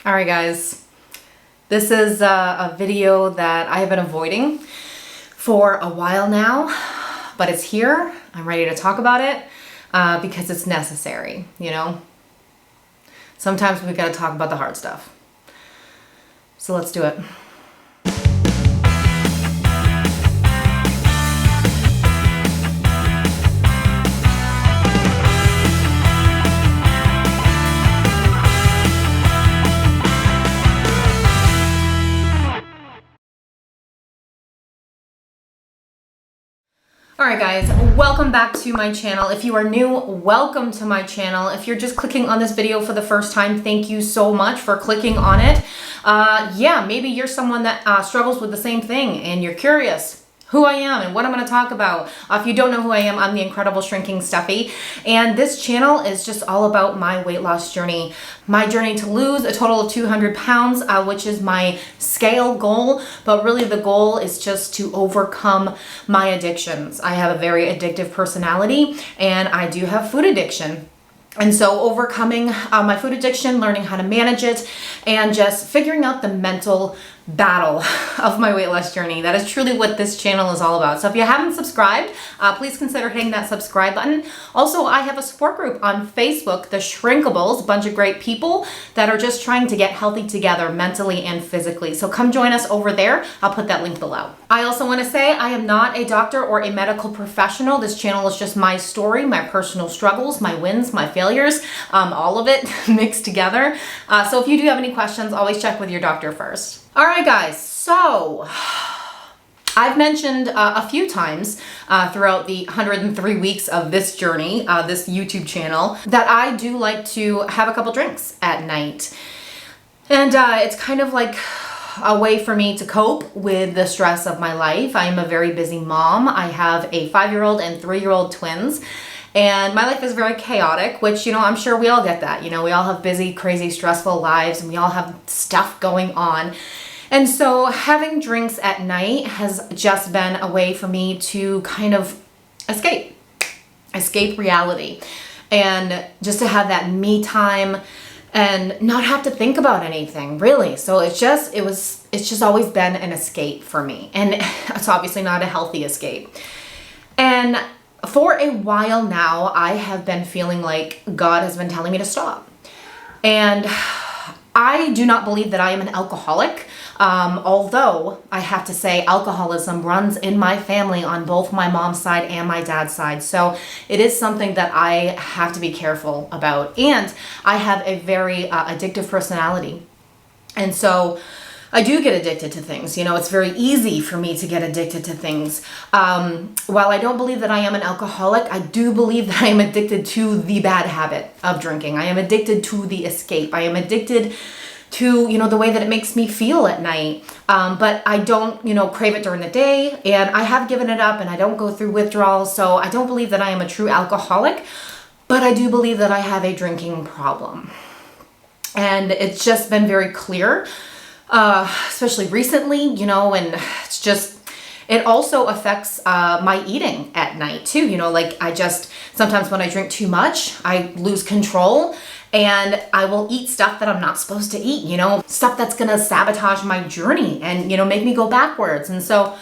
All right, guys, this is a video that I have been avoiding for a while now, but it's here. I'm ready to talk about it because it's necessary, you know? Sometimes we gotta talk about the hard stuff. So let's do it. All right, guys, welcome back to my channel. If you are new, welcome to my channel. If you're just clicking on this video for the first time, thank you so much for clicking on it. Yeah, maybe you're someone that struggles with the same thing and you're curious who I am and what I'm going to talk about. If you don't know who I am, I'm the incredible shrinking Steffi, and this channel is just all about my weight loss journey. My journey to lose a total of 200 pounds, which is my scale goal, but really the goal is just to overcome my addictions. I have a very addictive personality and I do have food addiction. And so overcoming my food addiction, learning how to manage it, and just figuring out the mental battle of my weight loss journey. That is truly what this channel is all about. So if you haven't subscribed, please consider hitting that subscribe button. Also, I have a support group on Facebook, The Shrinkables, a bunch of great people that are just trying to get healthy together mentally and physically. So come join us over there. I'll put that link below. I also want to say I am not a doctor or a medical professional. This channel is just my story, my personal struggles, my wins, my failures, all of it mixed together. So if you do have any questions, always check with your doctor first. All right, guys, so I've mentioned a few times throughout the 103 weeks of this journey, this YouTube channel, that I do like to have a couple drinks at night. And it's kind of like a way for me to cope with the stress of my life. I am a very busy mom. I have a 5-year-old and 3-year-old twins. And my life is very chaotic, which, you know, I'm sure we all get that. You know, we all have busy, crazy, stressful lives, and we all have stuff going on. And so having drinks at night has just been a way for me to kind of escape reality, and just to have that me time and not have to think about anything, really. So it's just always been an escape for me. And it's obviously not a healthy escape. And for a while now, I have been feeling like God has been telling me to stop. And I do not believe that I am an alcoholic, although I have to say alcoholism runs in my family on both my mom's side and my dad's side. So it is something that I have to be careful about. And I have a very addictive personality. And so I do get addicted to things. You know, it's very easy for me to get addicted to things. While I don't believe that I am an alcoholic, I do believe that I am addicted to the bad habit of drinking. I am addicted to the escape. I am addicted to, you know, the way that it makes me feel at night. But I don't, you know, crave it during the day, and I have given it up, and I don't go through withdrawals. So I don't believe that I am a true alcoholic, but I do believe that I have a drinking problem. And it's just been very clear, especially recently, you know, and it's just, it also affects my eating at night too. You know, like sometimes when I drink too much, I lose control and I will eat stuff that I'm not supposed to eat, you know, stuff that's gonna sabotage my journey and, you know, make me go backwards. And so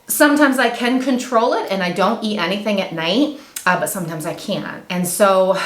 sometimes I can control it and I don't eat anything at night, but sometimes I can't. And so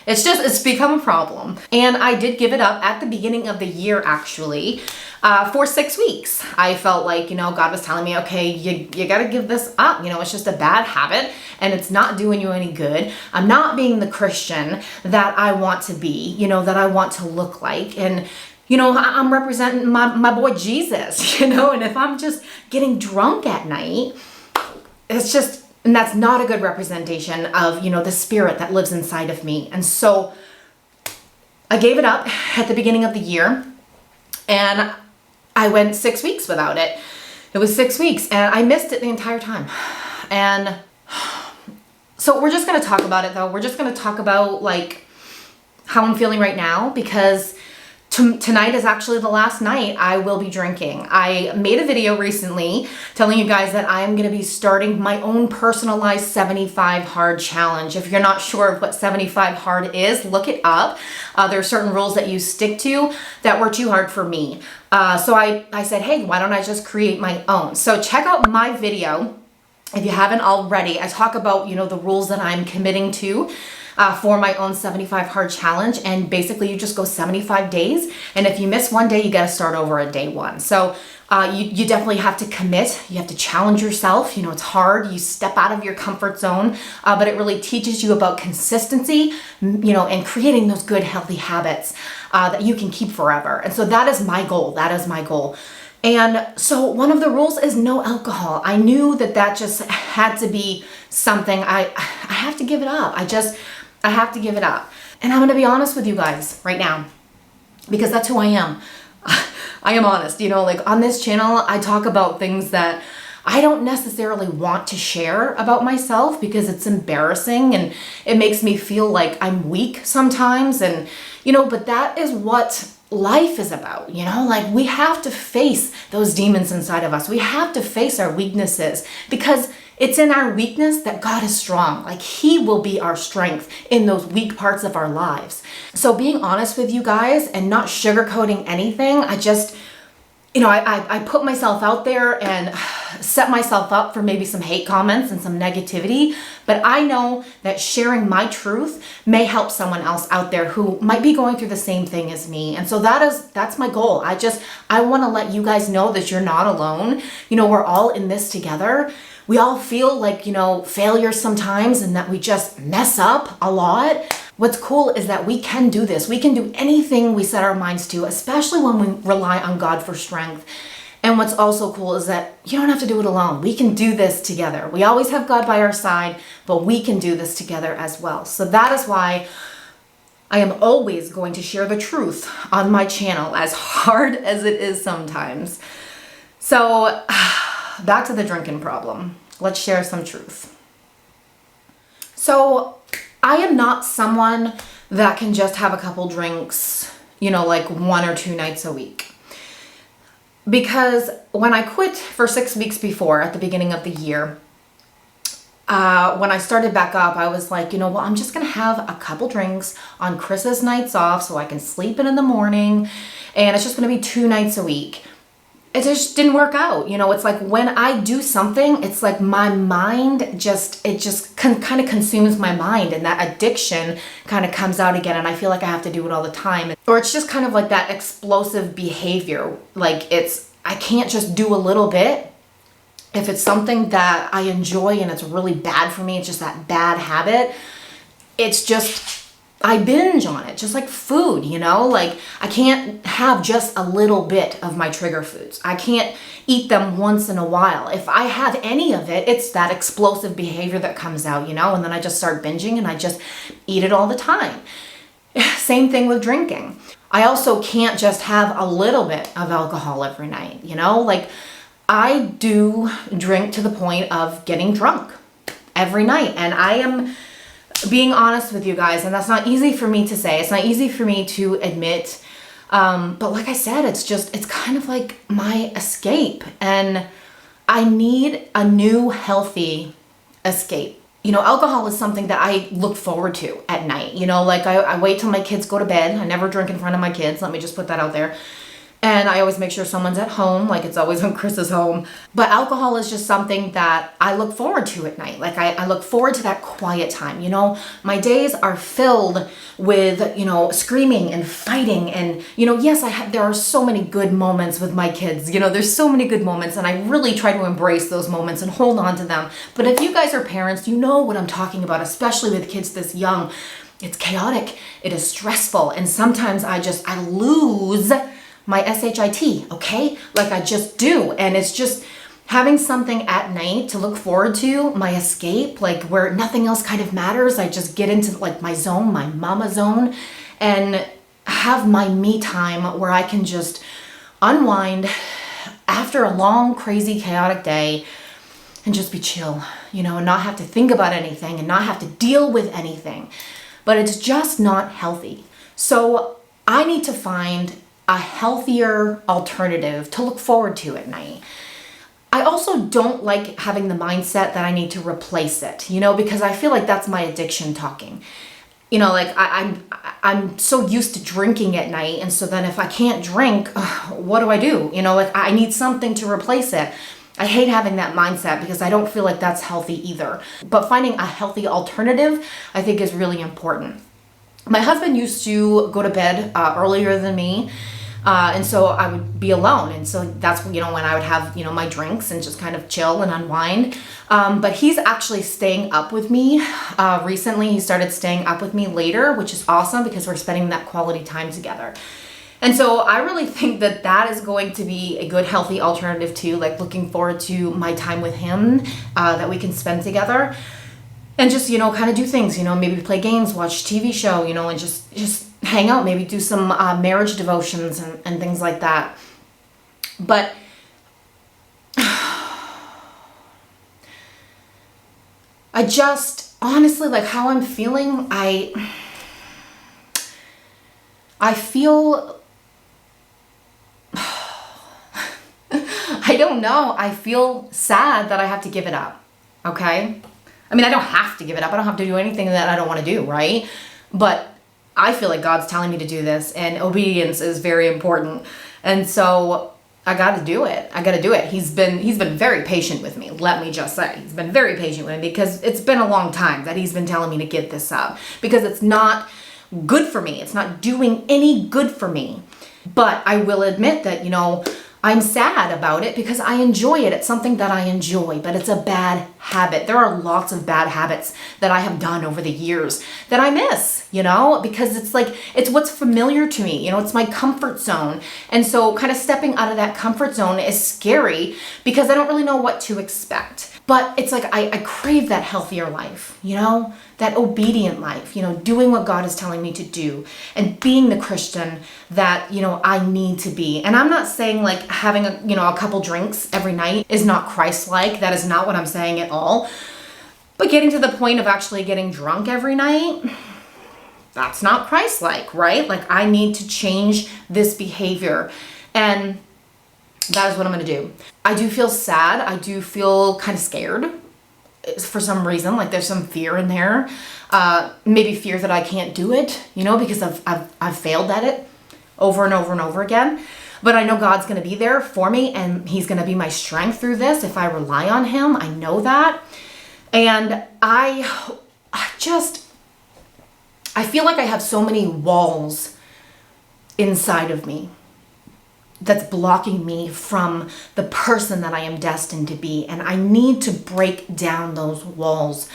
it's become a problem. And I did give it up at the beginning of the year, actually, for 6 weeks. I felt like, you know, God was telling me, okay, you got to give this up. You know, it's just a bad habit and it's not doing you any good. I'm not being the Christian that I want to be, you know, that I want to look like. And, you know, I'm representing my boy Jesus, you know, and if I'm just getting drunk at night, and that's not a good representation of, you know, the spirit that lives inside of me. And so I gave it up at the beginning of the year and I went 6 weeks without it. It was 6 weeks and I missed it the entire time. And so we're just going to talk about it though. We're just going to talk about like how I'm feeling right now, because Tonight is actually the last night I will be drinking. I made a video recently telling you guys that I am going to be starting my own personalized 75 hard challenge. If you're not sure of what 75 hard is, look it up. There are certain rules that you stick to that were too hard for me. So I said, hey, why don't I just create my own? So check out my video if you haven't already. I talk about, the rules that I'm committing to for my own 75 hard challenge, and basically you just go 75 days, and if you miss one day, you got to start over at day one. So you definitely have to commit. You have to challenge yourself. It's hard. You step out of your comfort zone, but it really teaches you about consistency, and creating those good healthy habits that you can keep forever. And so that is my goal. That is my goal. And so one of the rules is no alcohol. I knew that just had to be something I have to give it up. I have to give it up. And I'm going to be honest with you guys right now, because that's who I am. I am honest. Like on this channel, I talk about things that I don't necessarily want to share about myself because it's embarrassing and it makes me feel like I'm weak sometimes. And, but that is what life is about, like we have to face those demons inside of us. We have to face our weaknesses, because it's in our weakness that God is strong. Like He will be our strength in those weak parts of our lives. So being honest with you guys and not sugarcoating anything, I put myself out there and set myself up for maybe some hate comments and some negativity, but I know that sharing my truth may help someone else out there who might be going through the same thing as me. And so that's my goal. I want to let you guys know that you're not alone. We're all in this together. We all feel like, failures sometimes, and that we just mess up a lot. What's cool is that we can do this. We can do anything we set our minds to, especially when we rely on God for strength. And what's also cool is that you don't have to do it alone. We can do this together. We always have God by our side, but we can do this together as well. So that is why I am always going to share the truth on my channel, as hard as it is sometimes. So back to the drinking problem. Let's share some truth. So I am not someone that can just have a couple drinks, like 1 or 2 nights a week. Because when I quit for 6 weeks before, at the beginning of the year, when I started back up, I was like, I'm just going to have a couple drinks on Chris's nights off so I can sleep in the morning. And it's just going to be 2 nights a week. It just didn't work out. It's like when I do something, it's like my mind kind of consumes my mind, and that addiction kind of comes out again, and I feel like I have to do it all the time. Or it's just kind of like that explosive behavior. Like I can't just do a little bit. If it's something that I enjoy and it's really bad for me, it's just that bad habit. It's just, I binge on it, just like food, like I can't have just a little bit of my trigger foods. I can't eat them once in a while. If I have any of it, it's that explosive behavior that comes out, and then I just start binging and I just eat it all the time. Same thing with drinking. I also can't just have a little bit of alcohol every night, like I do drink to the point of getting drunk every night. And I am being honest with you guys, and that's not easy for me to say. It's not easy for me to admit. But like I said, it's kind of like my escape, and I need a new healthy escape. Alcohol is something that I look forward to at night. Like I wait till my kids go to bed. I never drink in front of my kids. Let me just put that out there. And I always make sure someone's at home, like it's always when Chris is home. But alcohol is just something that I look forward to at night. Like I look forward to that quiet time. My days are filled with, screaming and fighting. And, yes, there are so many good moments with my kids. There's so many good moments, and I really try to embrace those moments and hold on to them. But if you guys are parents, you know what I'm talking about, especially with kids this young. It's chaotic. It is stressful. And sometimes I lose my SHIT, okay? Like I just do. And it's just having something at night to look forward to, my escape, like where nothing else kind of matters. I just get into like my zone, my mama zone, and have my me time where I can just unwind after a long, crazy, chaotic day and just be chill, and not have to think about anything and not have to deal with anything. But it's just not healthy. So I need to find a healthier alternative to look forward to at night. I also don't like having the mindset that I need to replace it, because I feel like that's my addiction talking. Like I'm so used to drinking at night. And so then if I can't drink, what do I do? Like I need something to replace it. I hate having that mindset because I don't feel like that's healthy either. But finding a healthy alternative, I think, is really important. My husband used to go to bed earlier than me. And so I would be alone. And so that's, when I would have, my drinks and just kind of chill and unwind. But he's actually staying up with me. Recently, he started staying up with me later, which is awesome because we're spending that quality time together. And so I really think that that is going to be a good, healthy alternative too, like looking forward to my time with him that we can spend together. And just, kind of do things, maybe play games, watch TV show, and just hang out, maybe do some marriage devotions and things like that. But I just, honestly, like how I'm feeling, I feel, I don't know, I feel sad that I have to give it up, okay? I mean, I don't have to give it up. I don't have to do anything that I don't want to do, right? But I feel like God's telling me to do this, and obedience is very important. And so I got to do it. I got to do it. He's been very patient with me. Let me just say, he's been very patient with me because it's been a long time that he's been telling me to get this up because it's not good for me. It's not doing any good for me. But I will admit that, I'm sad about it because I enjoy it. It's something that I enjoy, but it's a bad habit. There are lots of bad habits that I have done over the years that I miss, because it's what's familiar to me. It's my comfort zone. And so kind of stepping out of that comfort zone is scary because I don't really know what to expect. But it's like I crave that healthier life, that obedient life, doing what God is telling me to do and being the Christian that, I need to be. And I'm not saying like having a couple drinks every night is not Christ-like. That is not what I'm saying at all. But getting to the point of actually getting drunk every night, that's not Christ-like, right? Like I need to change this behavior. And that is what I'm going to do. I do feel sad. I do feel kind of scared for some reason. Like there's some fear in there. Maybe fear that I can't do it, because I've failed at it over and over and over again. But I know God's going to be there for me and he's going to be my strength through this if I rely on him. I know that. And I feel like I have so many walls inside of me that's blocking me from the person that I am destined to be. And I need to break down those walls,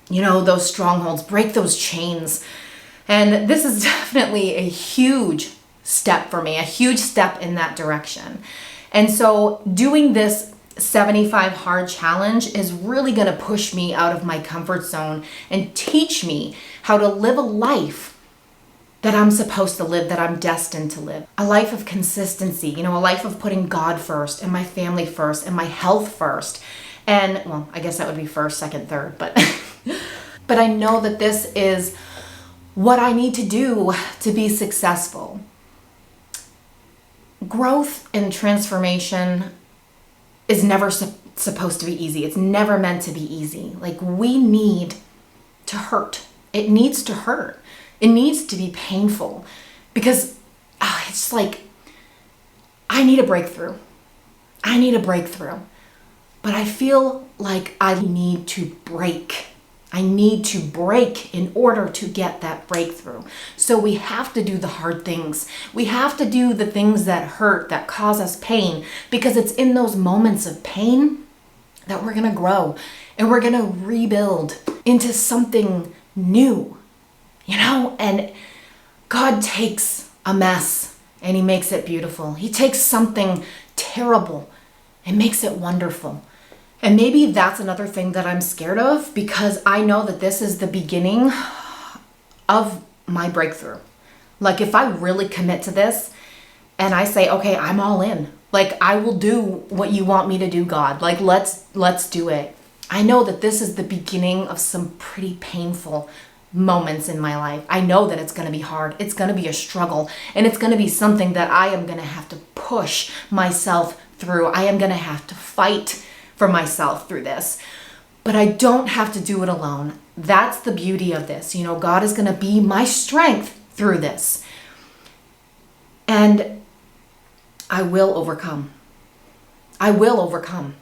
those strongholds, break those chains. And this is definitely a huge step for me, a huge step in that direction. And so doing this 75 hard challenge is really going to push me out of my comfort zone and teach me how to live a life that I'm supposed to live, that I'm destined to live. A life of consistency, a life of putting God first and my family first and my health first. And well, I guess that would be first, second, third, but but I know that this is what I need to do to be successful. Growth and transformation is never supposed to be easy. It's never meant to be easy. Like we need to hurt. It needs to hurt. It needs to be painful because it's like, I need a breakthrough. I need a breakthrough. But I feel like I need to break. I need to break in order to get that breakthrough. So we have to do the hard things. We have to do the things that hurt, that cause us pain, because it's in those moments of pain that we're going to grow and we're going to rebuild into something new. And God takes a mess and he makes it beautiful. He takes something terrible and makes it wonderful. And maybe that's another thing that I'm scared of because I know that this is the beginning of my breakthrough. Like if I really commit to this and I say, okay, I'm all in. Like I will do what you want me to do, God. Like let's do it. I know that this is the beginning of some pretty painful moments in my life. I know that it's going to be hard. It's going to be a struggle, and it's going to be something that I am going to have to push myself through. I am going to have to fight for myself through this, but I don't have to do it alone. That's the beauty of this. You know, God is going to be my strength through this, and I will overcome. I will overcome.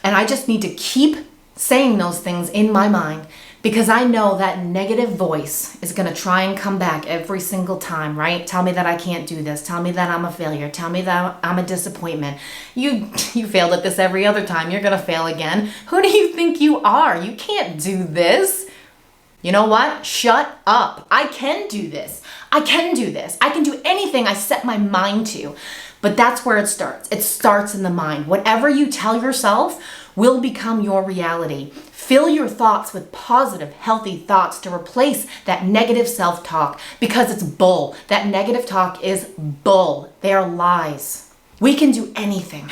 And I just need to keep saying those things in my mind, because I know that negative voice is going to try and come back every single time, right? Tell me that I can't do this. Tell me that I'm a failure. Tell me that I'm a disappointment. You failed at this every other time. You're going to fail again. Who do you think you are? You can't do this. You know what? Shut up. I can do this. I can do this. I can do anything I set my mind to. But that's where it starts. It starts in the mind. Whatever you tell yourself will become your reality. Fill your thoughts with positive, healthy thoughts to replace that negative self-talk, because it's bull. That negative talk is bull. They are lies. We can do anything.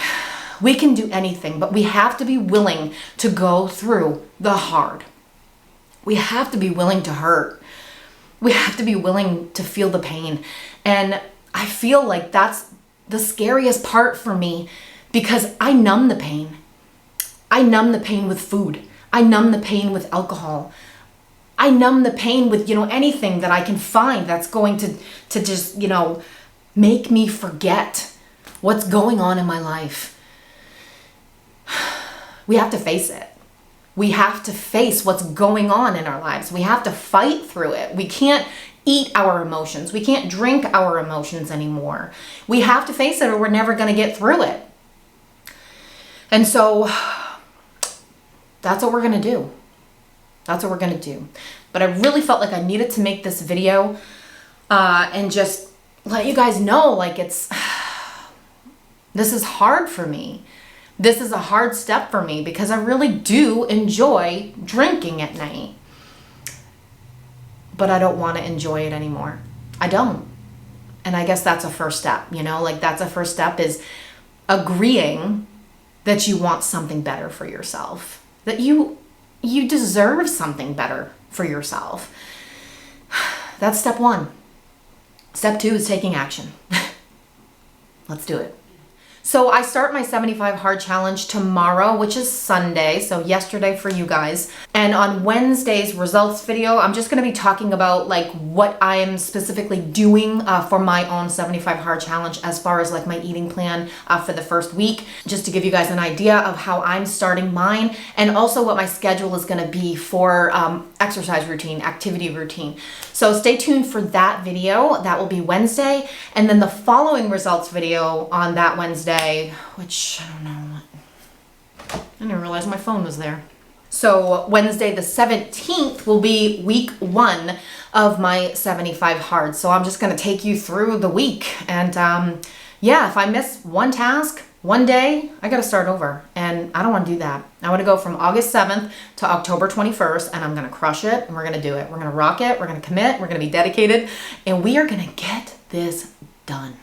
We can do anything, but we have to be willing to go through the hard. We have to be willing to hurt. We have to be willing to feel the pain. And I feel like that's the scariest part for me, because I numb the pain. I numb the pain with food. I numb the pain with alcohol. I numb the pain with, anything that I can find that's going to just, make me forget what's going on in my life. We have to face it. We have to face what's going on in our lives. We have to fight through it. We can't eat our emotions. We can't drink our emotions anymore. We have to face it, or we're never going to get through it. And so that's what we're going to do. That's what we're going to do. But I really felt like I needed to make this video and just let you guys know, like, this is hard for me. This is a hard step for me, because I really do enjoy drinking at night. But I don't want to enjoy it anymore. I don't. And I guess that's a first step, that's a first step, is agreeing that you want something better for yourself, that you deserve something better for yourself. That's step one. Step two is taking action. Let's do it. So I start my 75 hard challenge tomorrow, which is Sunday, so yesterday for you guys. And on Wednesday's results video, I'm just going to be talking about like what I'm specifically doing for my own 75 hard challenge, as far as like my eating plan for the first week, just to give you guys an idea of how I'm starting mine, and also what my schedule is going to be for exercise routine, activity routine. So stay tuned for that video. That will be Wednesday. And then the following results video on that Wednesday, which I don't know, I didn't realize my phone was there. So Wednesday the 17th will be week 1 of my 75 hard. So I'm just going to take you through the week. And yeah, if I miss one task, one day, I got to start over. And I don't want to do that. I want to go from August 7th to October 21st, and I'm going to crush it, and we're going to do it. We're going to rock it. We're going to commit. We're going to be dedicated, and we are going to get this done.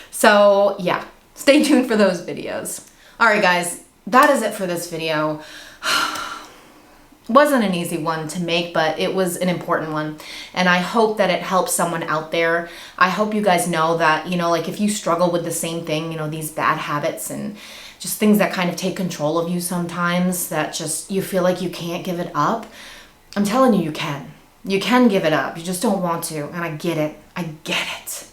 So yeah, stay tuned for those videos. All right, guys, that is it for this video. Wasn't an easy one to make, but it was an important one. And I hope that it helps someone out there. I hope you guys know that, like if you struggle with the same thing, these bad habits and just things that kind of take control of you sometimes, that just you feel like you can't give it up. I'm telling you, you can. You can give it up. You just don't want to. And I get it. I get it.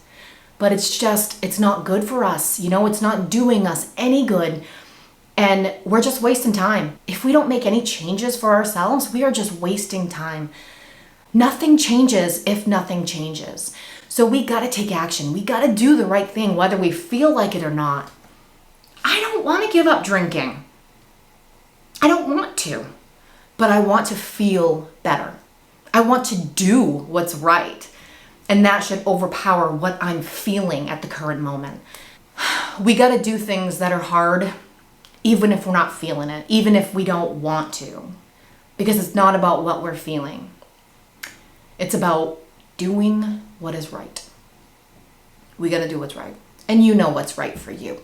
But it's not good for us. It's not doing us any good. And we're just wasting time. If we don't make any changes for ourselves, we are just wasting time. Nothing changes if nothing changes. So we got to take action. We got to do the right thing, whether we feel like it or not. I don't want to give up drinking. I don't want to. But I want to feel better. I want to do what's right. And that should overpower what I'm feeling at the current moment. We got to do things that are hard, even if we're not feeling it, even if we don't want to, because it's not about what we're feeling. It's about doing what is right. We got to do what's right. And you know what's right for you.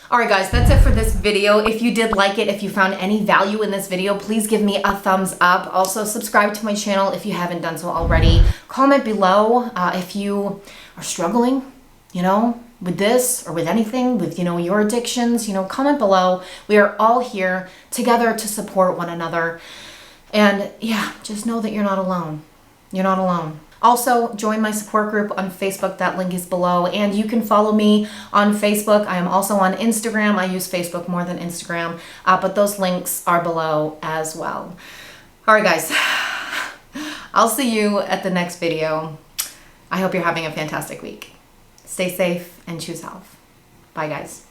All right, guys, that's it for this video. If you did like it, if you found any value in this video, please give me a thumbs up. Also, subscribe to my channel if you haven't done so already. Comment below if you are struggling, with this or with anything, with, your addictions, comment below. We are all here together to support one another. And yeah, just know that you're not alone. You're not alone. Also, join my support group on Facebook. That link is below. And you can follow me on Facebook. I am also on Instagram. I use Facebook more than Instagram, but those links are below as well. All right, guys. I'll see you at the next video. I hope you're having a fantastic week. Stay safe and choose health. Bye, guys.